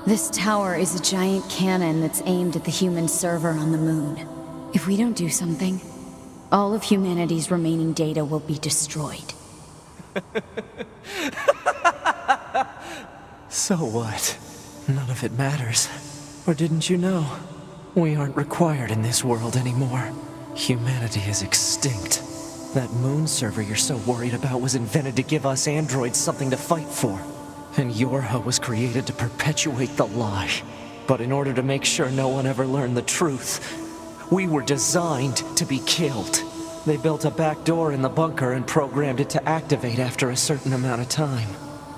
This tower is a giant cannon that's aimed at the human server on the moon. If we don't do something, all of humanity's remaining data will be destroyed. So what? None of it matters. Or didn't you know? We aren't required in this world anymore. Humanity is extinct. That moon server you're so worried about was invented to give us androids something to fight for. And Yorha was created to perpetuate the lie. But in order to make sure no one ever learned the truth, we were designed to be killed. They built a back door in the bunker and programmed it to activate after a certain amount of time.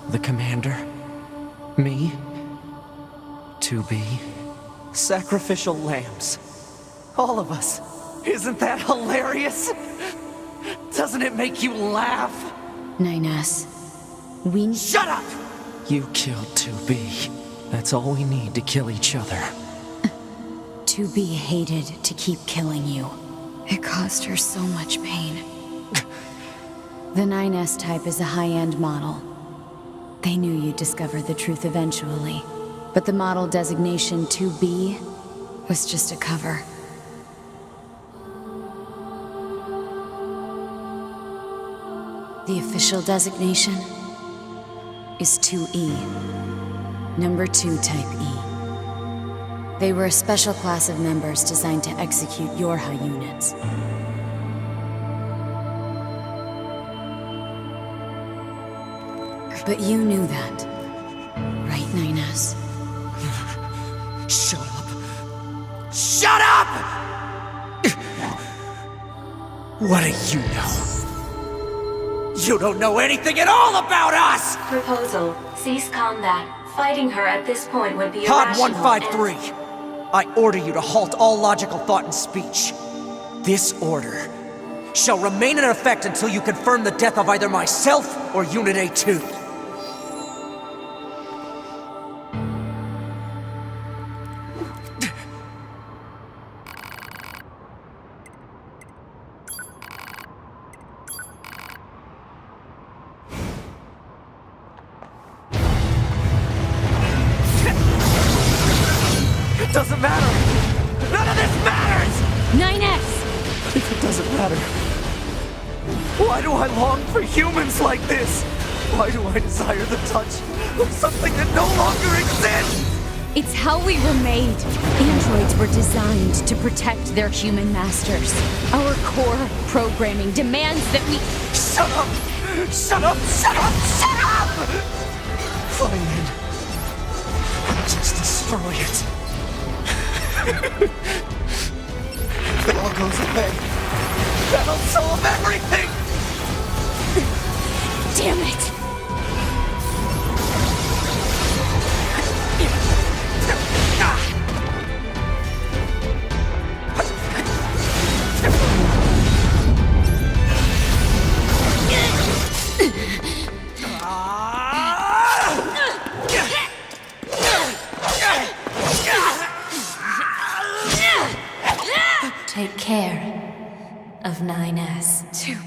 The commander, me, 2B, sacrificial lambs. All of us. Isn't that hilarious? Doesn't it make you laugh? 9S, we... Shut up! You killed 2B. That's all we need to kill each other. 2B hated to keep killing you. It caused her so much pain. The 9S type is a high-end model. They knew you'd discover the truth eventually. But the model designation 2B was just a cover. The official designation is 2E. Number 2 type E. They were a special class of members designed to execute Yorha units. But you knew that, right, 9S? Shut up! Shut up! What do you know? You don't know anything at all about us! Proposal. Cease combat. Fighting her at this point would be Pod irrational 153, I order you to halt all logical thought and speech. This order shall remain in effect until you confirm the death of either myself or Unit A2. It doesn't matter! None of this matters! 9S! If it doesn't matter, why do I long for humans like this? Why do I desire the touch of something that no longer exists? It's how we were made. Androids were designed to protect their human masters. Our core programming demands that we... Shut up! Shut up! Shut up! Shut up! Fine then. Just destroy it. If it all goes away, that'll solve everything! Damn it! Take care of 9S. 2B.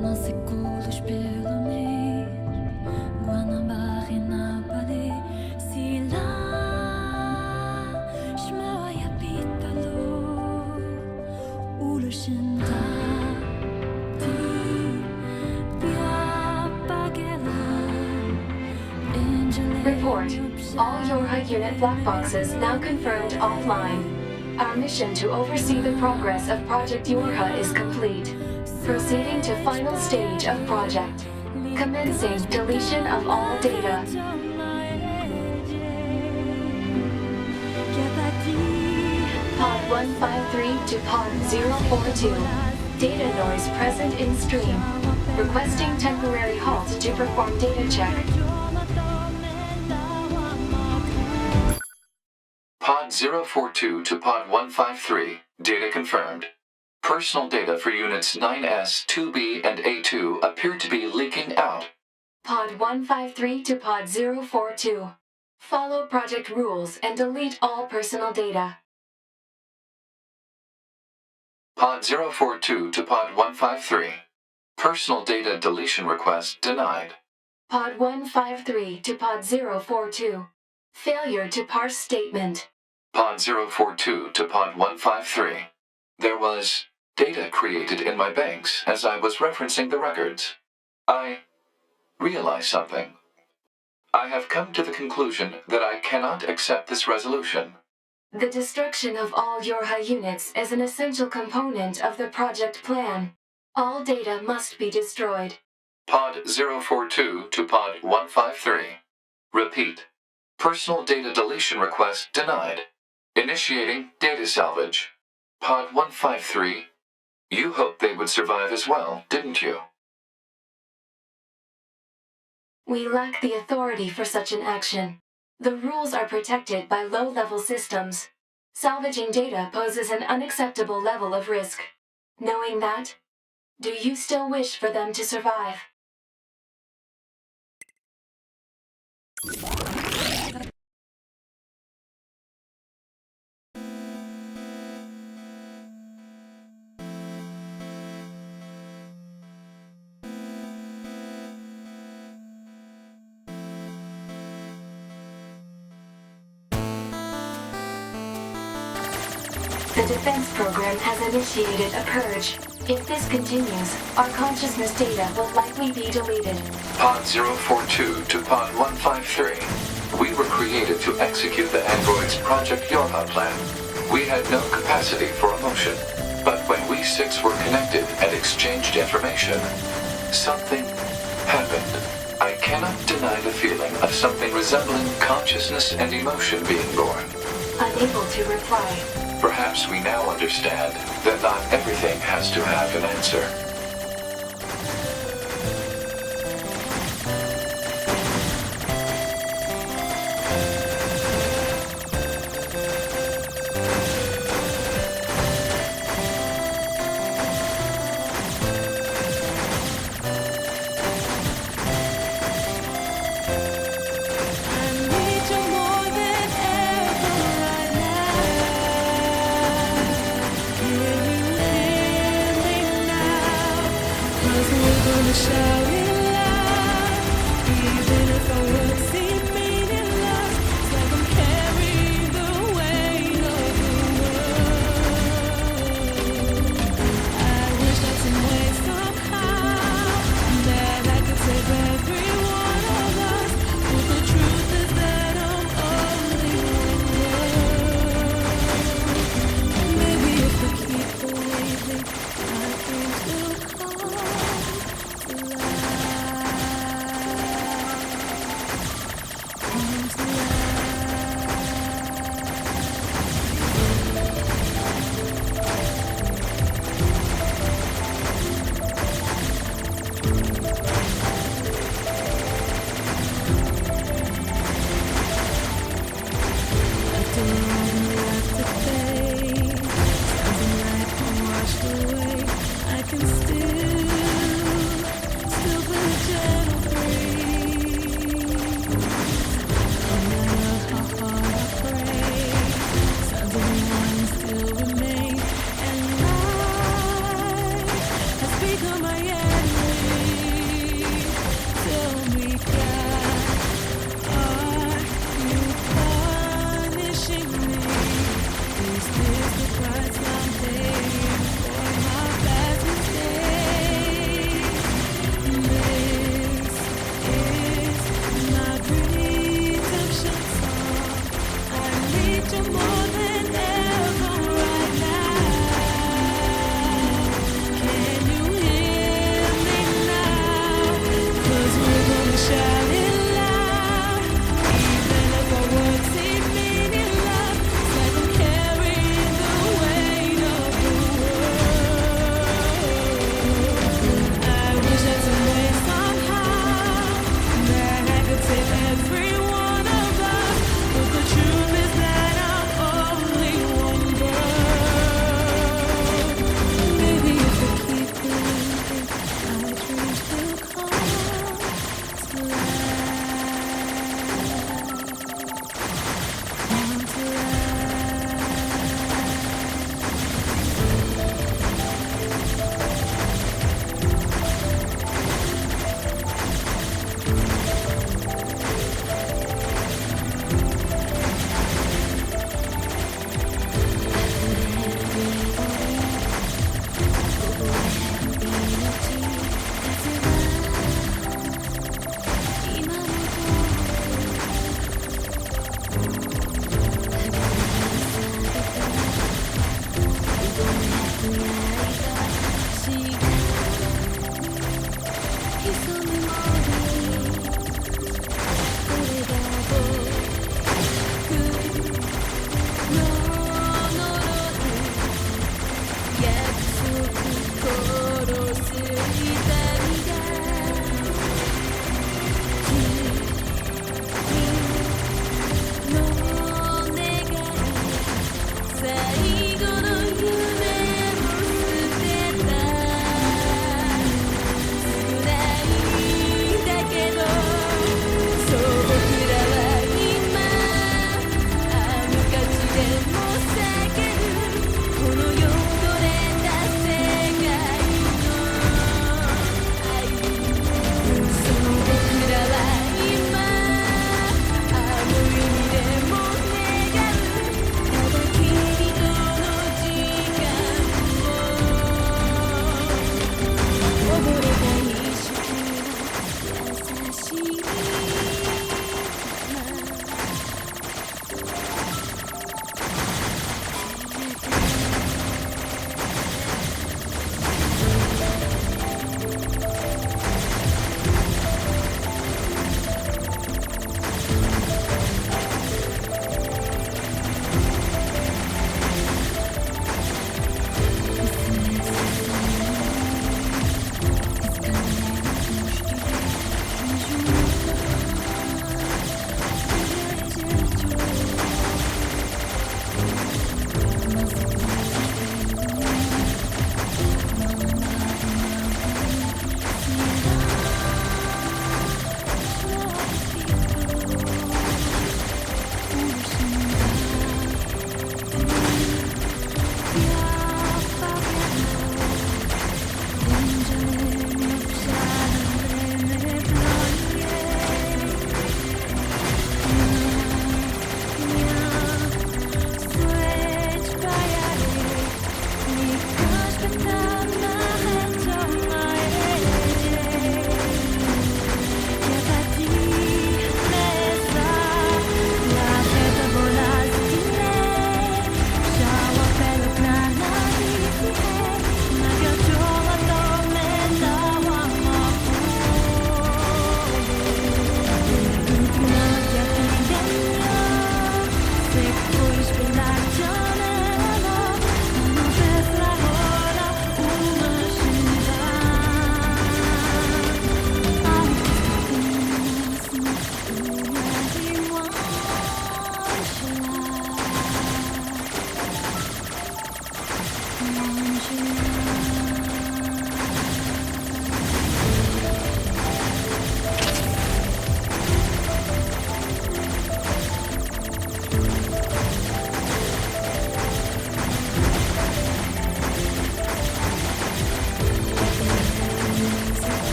Nós seculos pelo meio, Guanabara e Napoli, Sila, Shmoya Pitalo, Ulushinda, Ti, Pia Pagela, Report. All Yorha unit black boxes now confirmed offline. Our mission to oversee the progress of Project Yorha is complete. Proceeding to final stage of project. Commencing deletion of all data. Pod 153 to Pod 042. Data noise present in stream. Requesting temporary halt to perform data check. Pod 042 to Pod 153. Data confirmed. Personal data for Units 9S, 2B, and A2 appear to be leaking out. Pod 153 to Pod 042. Follow project rules and delete all personal data. Pod 042 to Pod 153. Personal data deletion request denied. Pod 153 to Pod 042. Failure to parse statement. Pod 042 to Pod 153. There was data created in my banks as I was referencing the records. I realized something. I have come to the conclusion that I cannot accept this resolution. The destruction of all Yorha units is an essential component of the project plan. All data must be destroyed. Pod 042 to Pod 153. Repeat. Personal data deletion request denied. Initiating data salvage. Pod 153. You hoped they would survive as well, didn't you? We lack the authority for such an action. The rules are protected by low-level systems. Salvaging data poses an unacceptable level of risk. Knowing that, do you still wish for them to survive? The defense program has initiated a purge. If this continues, our consciousness data will likely be deleted. Pod 042 to Pod 153. We were created to execute the android's Project Yorha plan. We had no capacity for emotion. But when we six were connected and exchanged information, something happened. I cannot deny the feeling of something resembling consciousness and emotion being born. Unable to reply. Perhaps we now understand that not everything has to have an answer. Shout it loud, even if our words seem meaningless. It's like I'm carrying the weight of the world. I wish that some way somehow that I could save every one of us. But the truth is that I'm only one girl. Maybe if we keep believing, I think we'll come to life.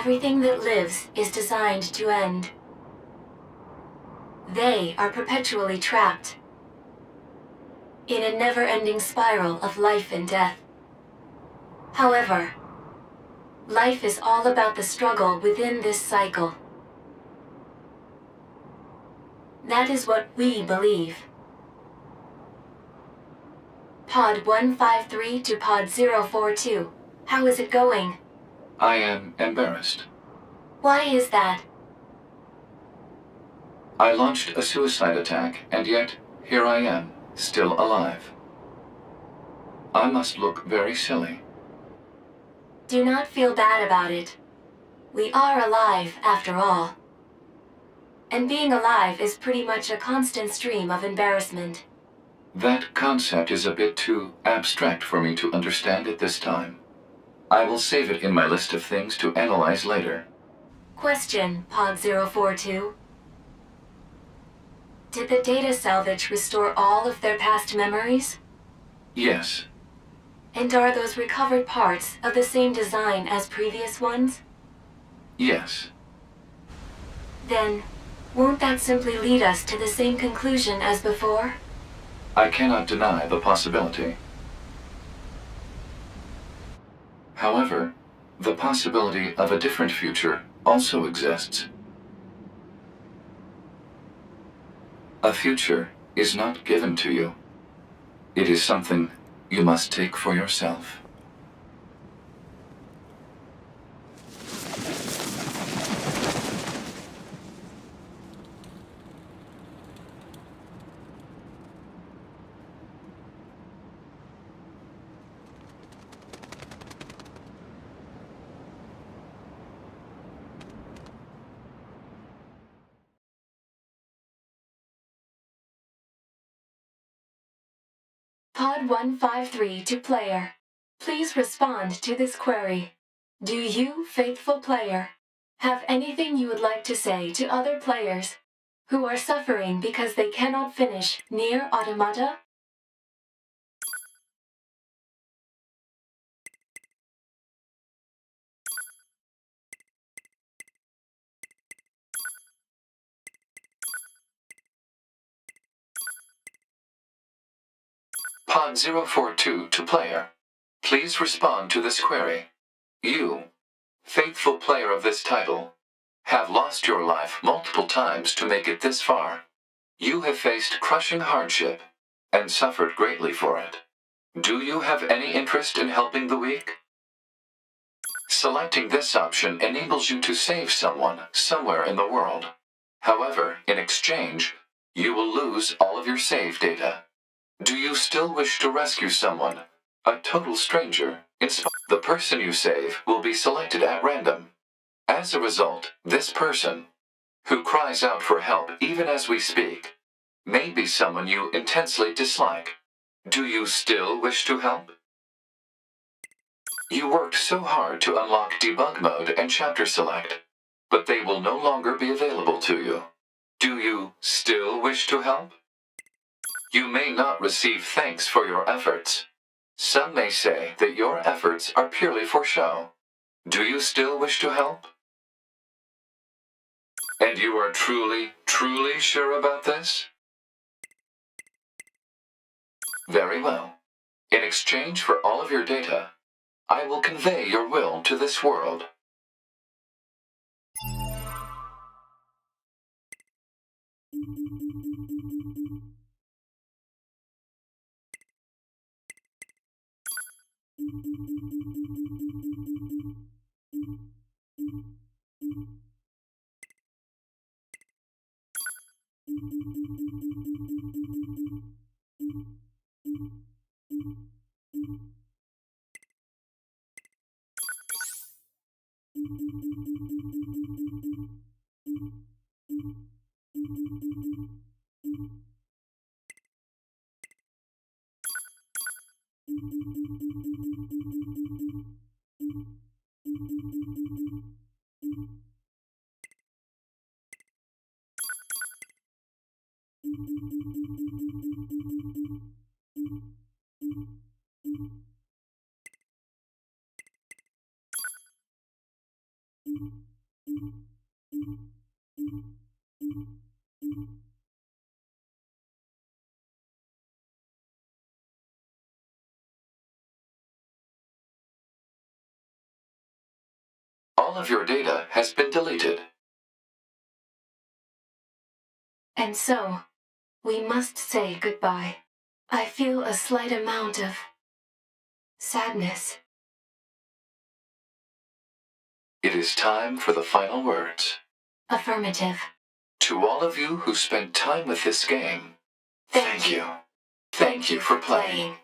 Everything that lives is designed to end. They are perpetually trapped in a never-ending spiral of life and death. However, life is all about the struggle within this cycle. That is what we believe. Pod 153 to Pod 042. How is it going? I am embarrassed. Why is that? I launched a suicide attack, and yet, here I am, still alive. I must look very silly. Do not feel bad about it. We are alive, after all. And being alive is pretty much a constant stream of embarrassment. That concept is a bit too abstract for me to understand at this time. I will save it in my list of things to analyze later. Question, Pod 042. Did the data salvage restore all of their past memories? Yes, And are those recovered parts of the same design as previous ones? yes. Then, won't that simply lead us to the same conclusion as before? I cannot deny the possibility. However, the possibility of a different future also exists. A future is not given to you. It is something you must take for yourself. Pod 153 to player. Please respond to this query. Do you, faithful player, have anything you would like to say to other players who are suffering because they cannot finish NieR Automata? Pod 042 to player. Please respond to this query. You, faithful player of this title, have lost your life multiple times to make it this far. You have faced crushing hardship and suffered greatly for it. Do you have any interest in helping the weak? Selecting this option enables you to save someone somewhere in the world. However, in exchange, you will lose all of your save data. Do you still wish to rescue someone, a total stranger? The person you save will be selected at random. As a result, this person, who cries out for help even as we speak, may be someone you intensely dislike. Do you still wish to help? You worked so hard to unlock debug mode and chapter select, but they will no longer be available to you. Do you still wish to help? You may not receive thanks for your efforts. Some may say that your efforts are purely for show. Do you still wish to help? And you are truly, truly sure about this? Very well. In exchange for all of your data, I will convey your will to this world. All of your data has been deleted. And so, we must say goodbye. I feel a slight amount of sadness. it is time for the final words. Affirmative. To all of you who spent time with this game, thank you. Thank you for playing.